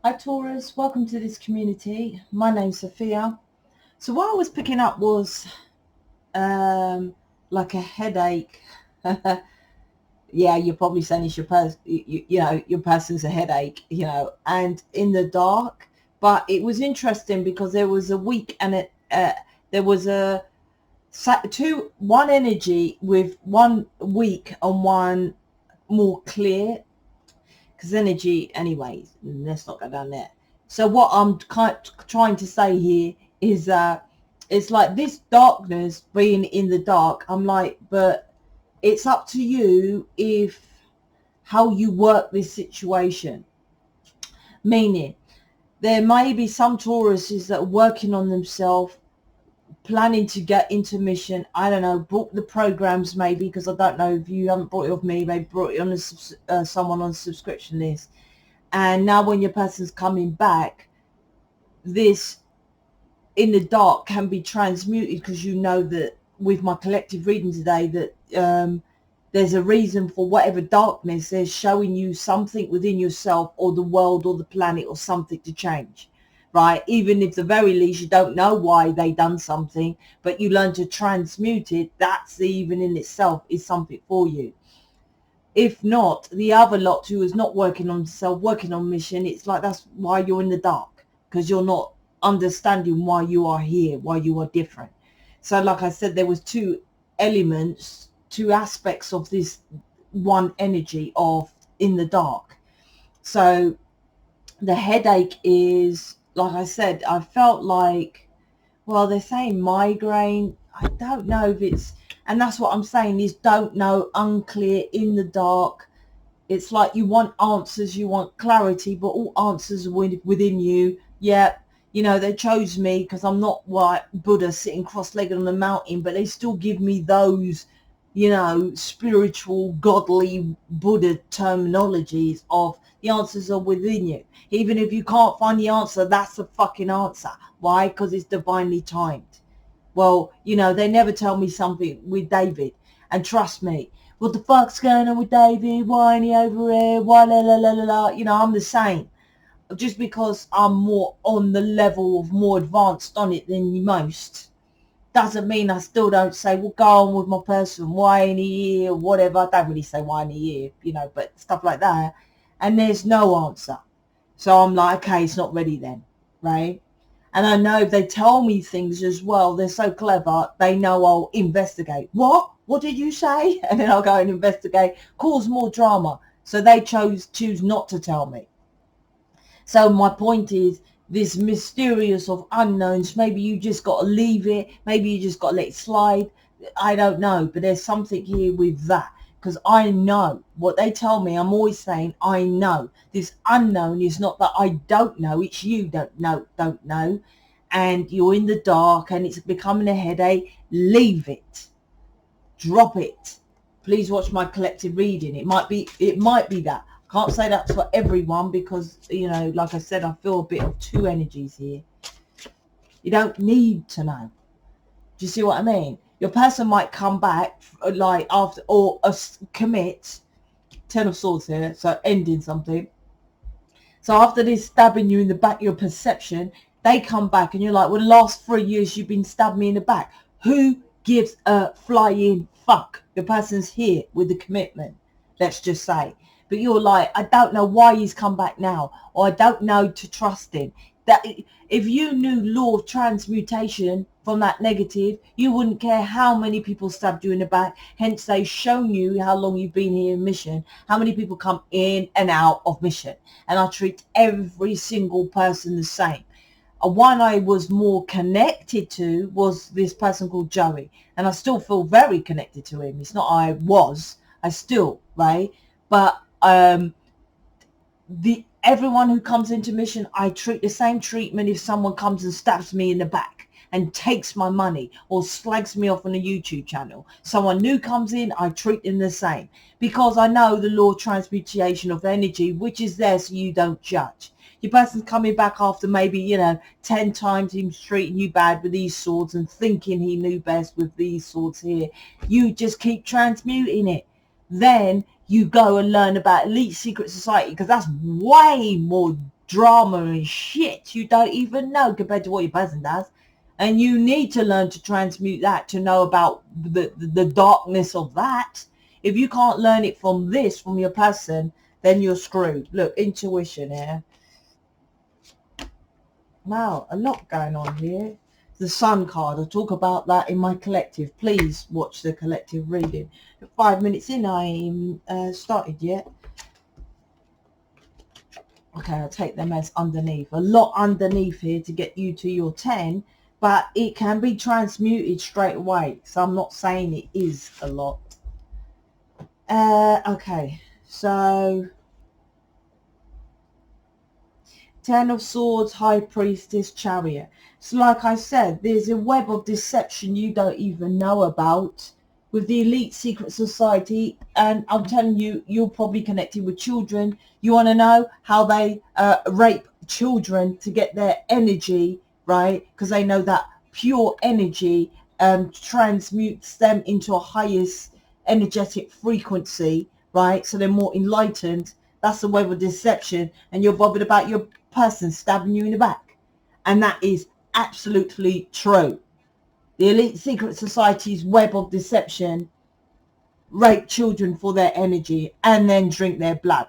Hi Taurus, welcome to this community. My name's Sophia. So what I was picking up was like a headache. Yeah, you're probably saying it's your person, your person's a headache, and in the dark. But it was interesting because there was a week and there was one energy with 1 week and one more clear. Because energy, anyways, let's not go down there. So what I'm trying to say here is it's like this darkness, being in the dark, I'm like, but it's up to you how you work this situation. Meaning, there may be some Tauruses that are working on themselves, planning to get into mission. I don't know, book the programs maybe, because I don't know if you haven't brought it with me, maybe brought it on someone on the subscription list. And now when your person's coming back, this in the dark can be transmuted, because you know that with my collective reading today that there's a reason for whatever darkness is showing you something within yourself or the world or the planet or something to change. Right? Even if the very least you don't know why they done something, but you learn to transmute it, that's even in itself is something for you. If not, the other lot who is not working on self, working on mission, it's like that's why you're in the dark, because you're not understanding why you are here, why you are different. So like I said, there was 2 elements, 2 aspects of this one energy of in the dark. So the headache is, like I said, I felt like, well, they're saying migraine. I don't know if it's, and that's what I'm saying is don't know, unclear, in the dark. It's like you want answers, you want clarity, but all answers are within you. Yeah, they chose me because I'm not like Buddha sitting cross-legged on a mountain, but they still give me those, spiritual, godly Buddha terminologies of the answers are within you. Even if you can't find the answer, that's the fucking answer. Why? Because it's divinely timed. Well, they never tell me something with David. And trust me, what the fuck's going on with David? Why ain't he over here? Why la la la la la? I'm the same. Just because I'm more on the level of more advanced on it than most, doesn't mean I still don't say, well, go on with my person. Why ain't he here? Whatever. I don't really say why ain't he here, but stuff like that. And there's no answer. So I'm like, okay, it's not ready then, right? And I know if they tell me things as well, they're so clever, they know I'll investigate. What? What did you say? And then I'll go and investigate, cause more drama. So they choose not to tell me. So my point is, this mysterious of unknowns, maybe you just got to leave it. Maybe you just got to let it slide. I don't know. But there's something here with that. Because I know what they tell me. I'm always saying, I know. This unknown is not that I don't know. It's you don't know. And you're in the dark and it's becoming a headache. Leave it. Drop it. Please watch my collective reading. It might be that. Can't say that's for everyone because, like I said, I feel a bit of 2 energies here. You don't need to know. Do you see what I mean? Your person might come back like after or commit 10 of swords here, so ending something. So after this stabbing you in the back, your perception, they come back and you're like, well, the last 3 years you've been stabbing me in the back. Who gives a flying fuck? Your person's here with the commitment, let's just say. But you're like, I don't know why he's come back now, or I don't know to trust him. That if you knew law of transmutation from that negative, you wouldn't care how many people stabbed you in the back. Hence, they've shown you how long you've been here in mission, how many people come in and out of mission. And I treat every single person the same. One I was more connected to was this person called Joey. And I still feel very connected to him. It's not I still, right? But everyone who comes into mission, I treat the same treatment if someone comes and stabs me in the back and takes my money or slags me off on a YouTube channel. Someone new comes in, I treat them the same because I know the law of transmutation of energy, which is there so you don't judge. Your person's coming back after maybe, 10 times him treating you bad with these swords and thinking he knew best with these swords here. You just keep transmuting it. Then you go and learn about elite secret society because that's way more drama and shit you don't even know compared to what your person does. And you need to learn to transmute that to know about the darkness of that. If you can't learn it from this, from your person, then you're screwed. Look, intuition here. Wow, a lot going on here. The Sun card, I'll talk about that in my collective. Please watch the collective reading. 5 minutes in, I ain't started yet. Okay, I'll take them as underneath. A lot underneath here to get you to your 10, but it can be transmuted straight away. So I'm not saying it is a lot. Okay, so 10 of Swords, High Priestess, Chariot. So like I said, there's a web of deception you don't even know about with the elite secret society. And I'm telling you, you're probably connected with children. You want to know how they rape children to get their energy, right? Because they know that pure energy transmutes them into a highest energetic frequency, right? So they're more enlightened. That's the web of deception. And you're bothered about your person stabbing you in the back. And that is absolutely true. The elite secret society's web of deception rape children for their energy and then drink their blood.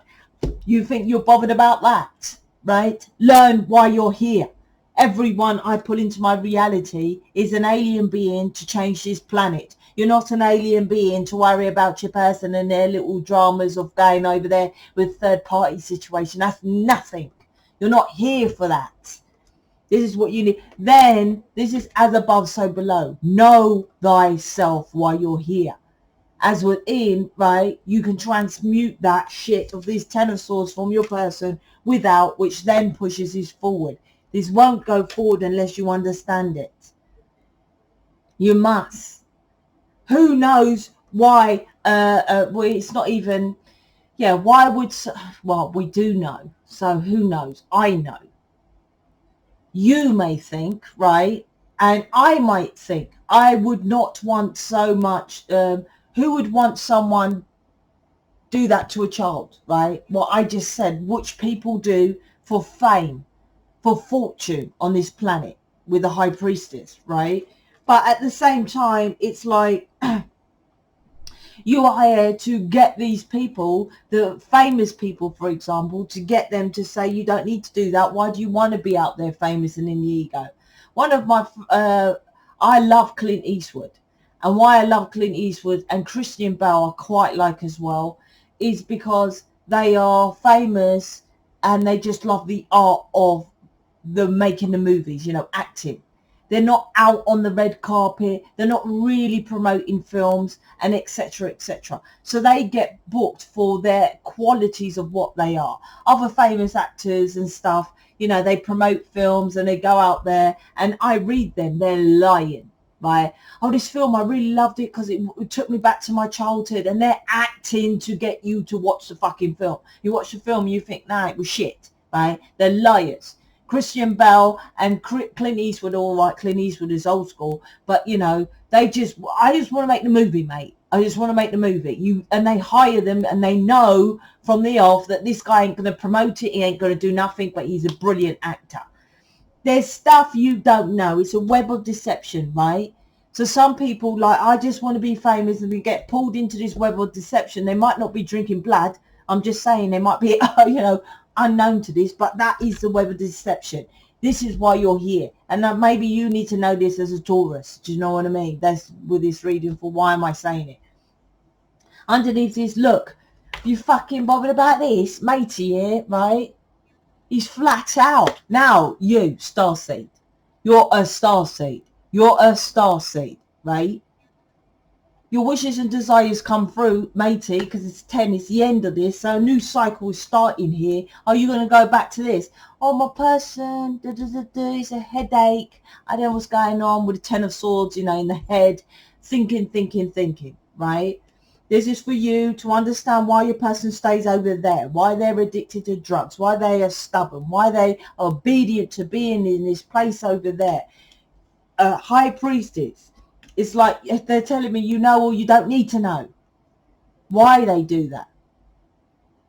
You think you're bothered about that, right? Learn why you're here. Everyone I pull into my reality is an alien being to change this planet. You're not an alien being to worry about your person and their little dramas of going over there with third party situation. That's nothing. You're not here for that. This is what you need. Then this is as above, so below. Know thyself while you're here. As within, right, you can transmute that shit of these 10 of Swords from your person without, which then pushes this forward. This won't go forward unless you understand it. You must. Who knows why? Well, it's not even. Yeah, why would? Well, we do know. So who knows? I know. You may think, right, and I might think I would not want so much. Who would want someone do that to a child, right? What I just said, which people do for fame, for fortune on this planet with the High Priestess, right? But at the same time, it's like you are here to get these people, the famous people, for example, to get them to say, you don't need to do that. Why do you want to be out there famous and in the ego? One of my, I love Clint Eastwood. And why I love Clint Eastwood and Christian Bale I quite like as well is because they are famous and they just love the art of the making the movies, you know, acting. They're not out on the red carpet. They're not really promoting films and etc., etc. So they get booked for their qualities of what they are. Other famous actors and stuff, you know, they promote films and they go out there and I read them. They're lying. Right? Oh, this film, I really loved it because it took me back to my childhood, and they're acting to get you to watch the fucking film. You watch the film, you think, nah, it was shit, right? They're liars. Christian Bale and Clint Eastwood, all right, Clint Eastwood is old school, but you know, I just want to make the movie, mate. I just want to make the movie. And they hire them and they know from the off that this guy ain't going to promote it. He ain't going to do nothing, but he's a brilliant actor. There's stuff you don't know. It's a web of deception, right? So some people, like, I just want to be famous, and they get pulled into this web of deception. They might not be drinking blood. I'm just saying they might be, you know, unknown to this, but that is the web of deception. This is why you're here. And maybe you need to know this as a Taurus. Do you know what I mean? That's with this reading for why am I saying it. Underneath this, look, you fucking bothered about this, matey here, right? He's flat out. Now, you, Starseed. You're a Starseed. You're a Starseed, right? Your wishes and desires come through, matey, because it's 10. It's the end of this. So a new cycle is starting here. Are you going to go back to this? Oh, my person, it's a headache. I don't know what's going on with the 10 of Swords, you know, in the head. Thinking, right? This is for you to understand why your person stays over there, why they're addicted to drugs, why they are stubborn, why they are obedient to being in this place over there. High Priestess. It's like if they're telling me you know or you don't need to know why they do that.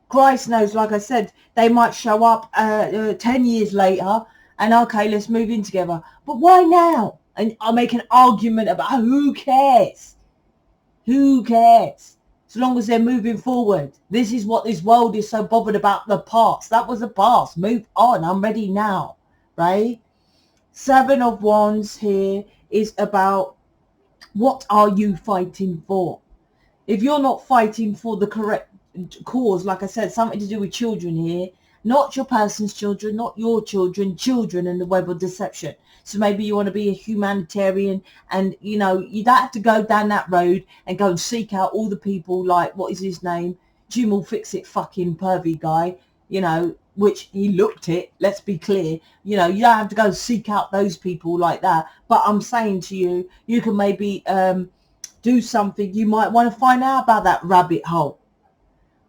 Christ knows, like I said, they might show up 10 years later and, okay, let's move in together. But why now? And I'll make an argument about who cares? Who cares? As long as they're moving forward. This is what this world is so bothered about, the past. That was the past. Move on. I'm ready now, right? Seven of Wands here is about what are you fighting for? If you're not fighting for the correct cause, like I said, something to do with children here, not your person's children, not your children, children in the web of deception. So maybe you want to be a humanitarian and, you know, you don't have to go down that road and go and seek out all the people like, what is his name? Jim will fix it fucking pervy guy, you know, which he looked it, let's be clear. You know, you don't have to go seek out those people like that. But I'm saying to you, you can maybe do something. You might want to find out about that rabbit hole.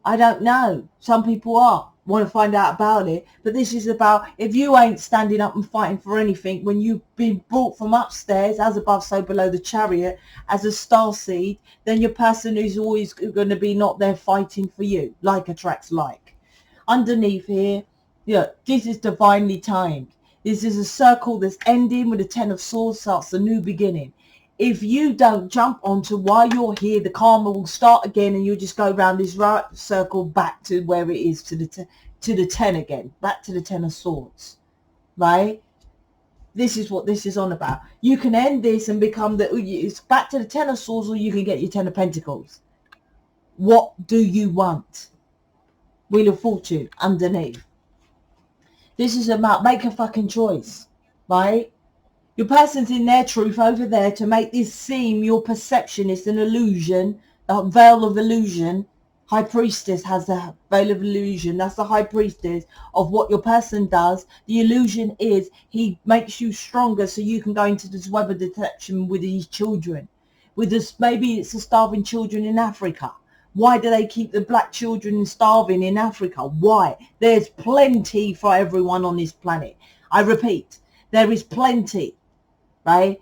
I don't know. Some people want to find out about it. But this is about, if you ain't standing up and fighting for anything when you've been brought from upstairs, as above, so below the chariot, as a starseed, then your person is always going to be not there fighting for you. Like attracts like. Underneath here, yeah, this is divinely timed. This is a circle that's ending with the 10 of Swords, starts a new beginning. If you don't jump onto why you're here, the karma will start again, and you'll just go around this right circle back to where it is, to the 10 again, back to the 10 of Swords, right? This is what this is on about. You can end this and become it's back to the 10 of Swords, or you can get your 10 of Pentacles. What do you want? Wheel of Fortune underneath. This is about make a fucking choice, right? Your person's in their truth over there to make this seem your perception is an illusion, a veil of illusion. High Priestess has the veil of illusion. That's the High Priestess of what your person does. The illusion is he makes you stronger so you can go into this web of detection with these children. With this, maybe it's the starving children in Africa. Why do they keep the black children starving in Africa? Why? There's plenty for everyone on this planet. I repeat, there is plenty, right?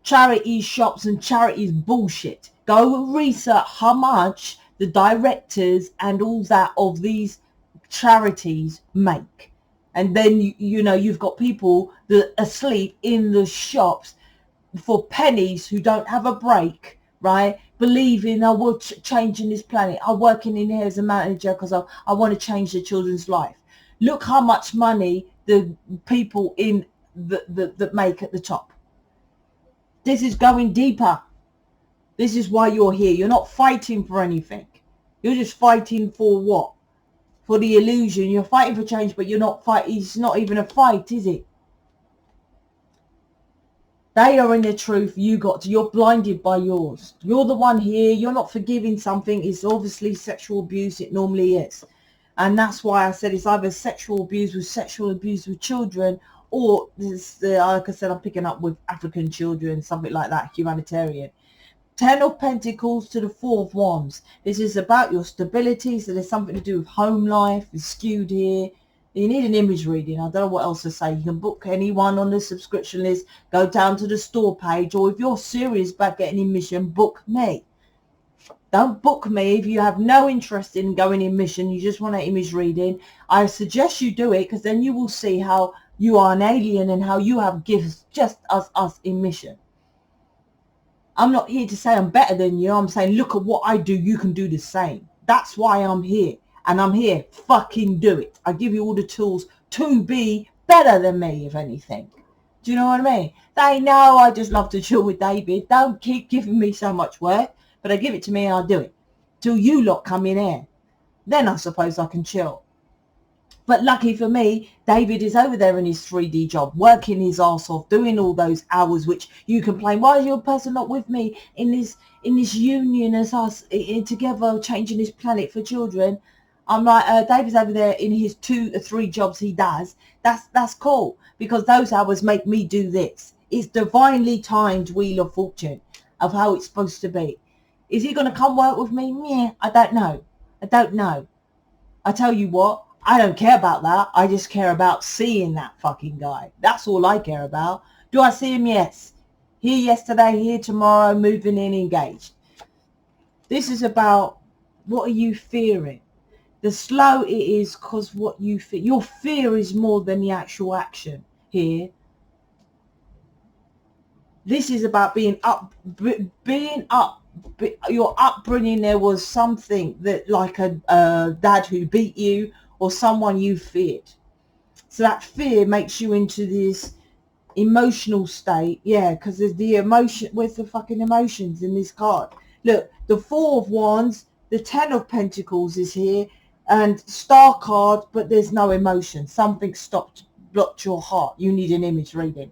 Charity shops and charities bullshit. Go research how much the directors and all that of these charities make. And then, you know, you've got people that are asleep in the shops for pennies who don't have a break, right? Believing we're changing this planet. I'm working in here as a manager because I want to change the children's life. Look how much money the people in that make at the top. This is going deeper. This is why you're here. You're not fighting for anything. You're just fighting for what? For the illusion. You're fighting for change, but you're not fighting. It's not even a fight, is it? They are in the truth. You're blinded by yours. You're the one here. You're not forgiving something. It's obviously sexual abuse. It normally is. And that's why I said it's either sexual abuse with children, or this, like I said, I'm picking up with African children, something like that, humanitarian. 10 of Pentacles to the 4 of Wands. This is about your stability. So there's something to do with home life. It's skewed here. You need an image reading. I don't know what else to say. You can book anyone on the subscription list. Go down to the store page. Or if you're serious about getting in mission, book me. Don't book me if you have no interest in going in mission. You just want an image reading. I suggest you do it, because then you will see how you are an alien and how you have gifts just as us in mission. I'm not here to say I'm better than you. I'm saying look at what I do. You can do the same. That's why I'm here. And I'm here. Fucking do it. I give you all the tools to be better than me, if anything. Do you know what I mean? They know I just love to chill with David. Don't keep giving me so much work. But they give it to me and I'll do it. Till you lot come in here. Then I suppose I can chill. But lucky for me, David is over there in his 3D job, working his arse off, doing all those hours, which you complain, why is your person not with me in this union as us together, changing this planet for children? I'm like, David's over there in his 2 or 3 jobs he does. That's cool, because those hours make me do this. It's divinely timed Wheel of Fortune of how it's supposed to be. Is he going to come work with me? Yeah, I don't know. I tell you what, I don't care about that. I just care about seeing that fucking guy. That's all I care about. Do I see him? Yes. Here yesterday, here tomorrow, moving in, engaged. This is about, what are you fearing? The slow it is because what you fear. Your fear is more than the actual action here. This is about being up. Your upbringing, there was something that, like a dad who beat you or someone you feared. So that fear makes you into this emotional state. Yeah, because there's the emotion. Where's the fucking emotions in this card? Look, the Four of Wands, the Ten of Pentacles is here, and Star card, but there's no emotion. Something blocked your heart. You need an image reading.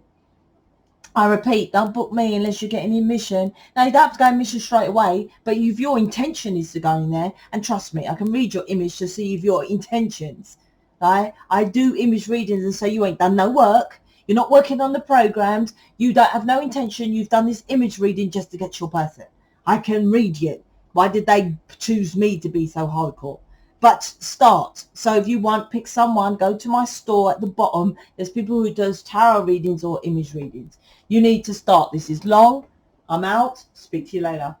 I repeat, don't book me unless you're getting in mission. Now, you don't have to go in mission straight away, but if your intention is to go in there, and trust me, I can read your image to see if your intentions, right? I do image readings and say you ain't done no work. You're not working on the programs. You don't have no intention. You've done this image reading just to get your person. I can read you. Why did they choose me to be so hardcore? But start. So if you want, pick someone, go to my store at the bottom. There's people who does tarot readings or image readings. You need to start. This is long. I'm out. Speak to you later.